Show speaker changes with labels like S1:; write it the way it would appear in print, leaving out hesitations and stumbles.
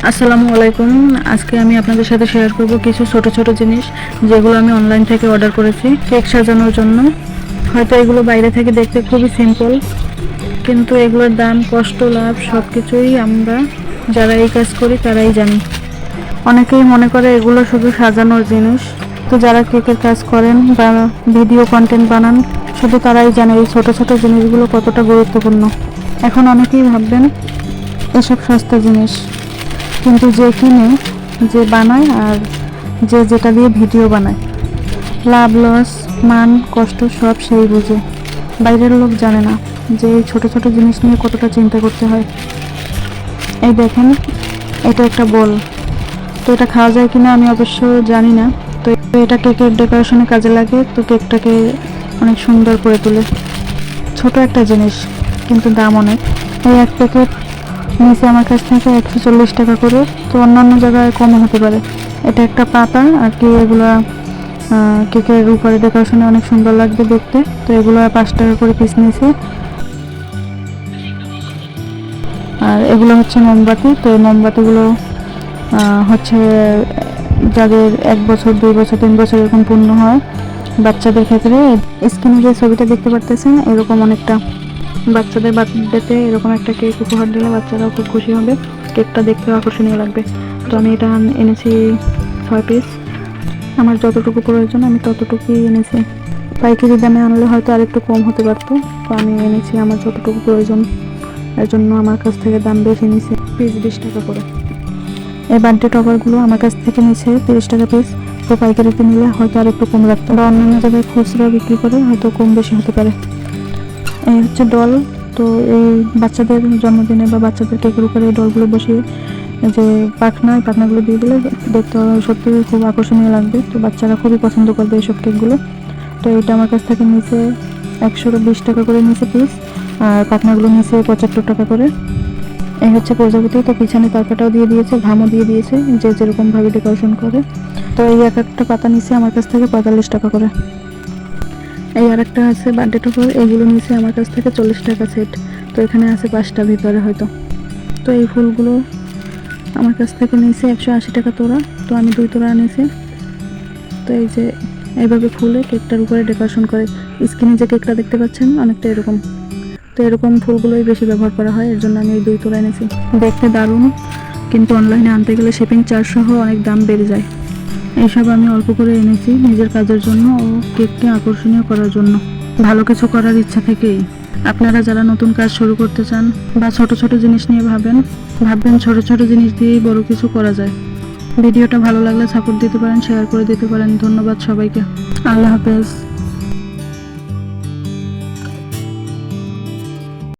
S1: আসসালামু আলাইকুম। আজকে আমি আপনাদের সাথে শেয়ার করব কিছু ছোট ছোট জিনিস যেগুলো আমি অনলাইন থেকে অর্ডার করেছি কেক সাজানোর জন্য। হয়তো এগুলো বাইরে থেকে দেখতে খুবই সিম্পল, কিন্তু এগুলোর দাম, কষ্ট, লাভ সব কিছুই আমরা যারা এই কাজ করি তারাই জানি। অনেকেই মনে করে এগুলো শুধু সাজানোর জিনিস, তো যারা কেকের কাজ করেন বা ভিডিও কন্টেন্ট বানান শুধু তারাই জানে এই ছোট ছোট জিনিসগুলো কতটা গুরুত্বপূর্ণ। এখন অনেকেই ভাববেন এসব সস্তা জিনিস, কিন্তু যে কিনে, যে বানায় আর যে যেটা দিয়ে ভিডিও বানায়, লাভ লস, মান কষ্ট সব সেই বুঝে। বাইরের লোক জানে না যে এই ছোট ছোট জিনিস নিয়ে কতটা চিন্তা করতে হয়। এই দেখেন, এটা একটা বল। তো এটা খাওয়া যায় কিনা আমি অবশ্য জানি না। তো এটা কেকের ডেকোরেশনে কাজে লাগে, তো কেকটাকে অনেক সুন্দর করে তোলে। ছোট একটা জিনিস কিন্তু দাম অনেক। এই এক প্যাকেট নিচে আমার কাছ থেকে 140 টাকা করে, তো অন্যান্য জায়গায় কমও হতে পারে। এটা একটা পাতা আর কি, এগুলো কেকের উপরে ডেকোরেশনে অনেক সুন্দর লাগবে দেখতে। তো এগুলো 5 টাকা করে পিস নিয়েছে। আর এগুলো হচ্ছে মোমবাতি। তো এই মোমবাতিগুলো হচ্ছে যাদের 1 বছর 2 বছর 3 বছর এরকম পূর্ণ হয়, বাচ্চাদের ক্ষেত্রে। স্ক্রিনে যে ছবিটা দেখতে পারতেছেন এরকম অনেকটা বাচ্চাদের বার্থডেতে এরকম একটা কেক উপহার দিলে বাচ্চারাও খুব খুশি হবে, কেকটা দেখতেও আকর্ষণীয় লাগবে। তো আমি এটা এনেছি 6 পিস। আমার যতটুকু প্রয়োজন আমি ততটুকুই এনেছি। পাইকারি দামে আনলে হয়তো আরেকটু কম হতে পারতো, তো আমি এনেছি আমার যতটুকু প্রয়োজন, এর জন্য আমার কাছ থেকে দাম বেশি নিয়েছে, পিস 20 টাকা করে। এই বার্থডে টপারগুলো আমার কাছ থেকে নিয়েছে 30 টাকা পিস। তো পাইকারিতে নিলে হয়তো আরেকটু কম রাখতো, বা অন্যান্য জায়গায় খুচরা বিক্রি করে হয়তো কম বেশি হতে পারে। এই হচ্ছে ডল। তো এই বাচ্চাদের জন্মদিনে বা বাচ্চাদের কেকের উপরে এই ডলগুলো বসিয়ে যে পাখনাগুলো দিয়ে দিলে দেখতে সত্যি খুব আকর্ষণীয় লাগবে। তো বাচ্চারা খুবই পছন্দ করবে এইসব কেকগুলো। তো এটা আমার কাছ থেকে নিচে 120 টাকা করে নিচে পিস, আর পাখনাগুলো নিচে 75 টাকা করে। এই হচ্ছে প্রজাপতি। তো পিছনে তরকাটাও দিয়ে দিয়েছে, ঘামও দিয়ে দিয়েছে, যে যেরকমভাবে ডেকোরেশন করে। তো এই একটা পাতা নিচে আমার কাছ থেকে 45 টাকা করে। এই আরেকটা আছে বার্থডে টপার, এগুলো নিচে আমার কাছ থেকে 40 টাকা সেট। তো এখানে আছে 5টা ভিতরে হয়তো। তো এই ফুলগুলো আমার কাছ থেকে নিয়েছে 180 টাকা তোড়া। তো আমি 2 তোড়া নিয়েছি। তো এই যে এইভাবে ফুলে কেকটার উপরে ডেকোরেশন করে, স্ক্রিনে যে কেকটা দেখতে পাচ্ছেন অনেকটা এরকম। তো এরকম ফুলগুলোই বেশি ব্যবহার করা হয়, এর জন্য আমি এই 2 তোড়া এনেছি। দেখতে দারুণ, কিন্তু অনলাইনে আনতে গেলে শিপিং চার্জ সহ অনেক দাম বেড়ে যায়। এইসব আমি অল্প করে এনেছি নিজের কাজের জন্য ও কেককে আকর্ষণীয় করার জন্য, ভালো কিছু করার ইচ্ছা থেকেই। আপনারা যারা নতুন কাজ শুরু করতে চান বা ছোট ছোট জিনিস নিয়ে ভাববেন ছোট ছোট জিনিস দিয়েই বড় কিছু করা যায়। ভিডিওটা ভালো লাগলে সাপোর্ট দিতে পারেন, শেয়ার করে দিতে পারেন। ধন্যবাদ সবাইকে। আল্লাহ হাফেজ।